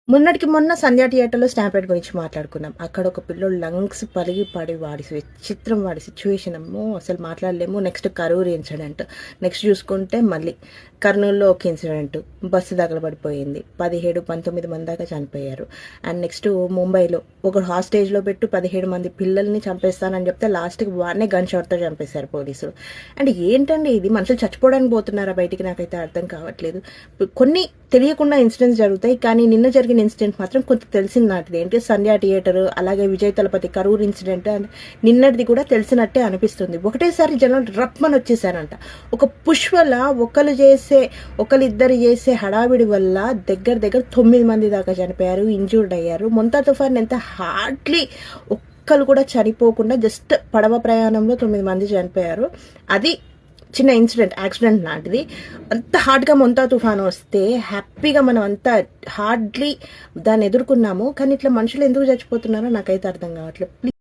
మొన్నటికి మొన్న 'సంధ్య థియేటర్‌లో' 'స్టాంపేడ్' గురించి మాట్లాడుకున్నాం. అక్కడ ఒక పిల్లోడు లంగ్స్ పలిగి పడి వాడి విచిత్రం వాడి సిట్యుయేషన్ అమ్మో! అసలు మాట్లాడలేము. Next Karur incident. నెక్స్ట్ చూసుకుంటే మళ్ళీ కర్నూల్‌లో ఒక ఇన్సిడెంట్. బస్సు తగలబడిపోయింది. 17, 19 మంది దాకా చనిపోయారు. అండ్ నెక్స్ట్ ముంబైలో ఒకడు హాస్టేజ్‌లో పెట్టు 17 మంది పిల్లల్ని చంపేస్తానని చెప్తే లాస్ట్‌కి వాడినే గన్ షాట్‌తో చంపేశారు పోలీసులు. అండ్ ఏంటండి ఇది? మనుషులు చచ్చిపోవడానికి పోతున్నారా బయటికి? నాకైతే అర్థం కావట్లేదు. కొన్ని తెలియకుండా ఇన్సిడెంట్స్ జరుగుతాయి. కానీ నిన్న జరిగిన ఇన్సిడెంట్ మాత్రం కొంత తెలిసిన నాటిది. ఏంటి 'సంధ్య థియేటర్' అలాగే 'విజయ్ తలపతి' కరూర్ ఇన్సిడెంట్ అండ్ నిన్నటిది కూడా తెలిసినట్టే అనిపిస్తుంది. ఒకటేసారి జనం రప్మని వచ్చేసారంట. ఒక పుష్పల ఒకళ్ళిద్దరు చేసే హడావిడి వల్ల దగ్గర దగ్గర 9 మంది దాకా చనిపోయారు, ఇంజూర్డ్ అయ్యారు. మొంతా తుఫాన్ ఎంత హార్డ్లీ ఒక్కళ్ళు కూడా చనిపోకుండా జస్ట్ పడవ ప్రయాణంలో 9 మంది చనిపోయారు. అది చిన్న ఇన్సిడెంట్, యాక్సిడెంట్ లాంటిది. అంత హార్డ్‌గా మొంతా తుఫాను వస్తే హ్యాపీగా మనం అంతా హార్డ్లీ దాన్ని ఎదుర్కొన్నాము. కానీ ఇట్లా మనుషులు ఎందుకు చచ్చిపోతున్నారో నాకైతే అర్థం కావట్లేదు.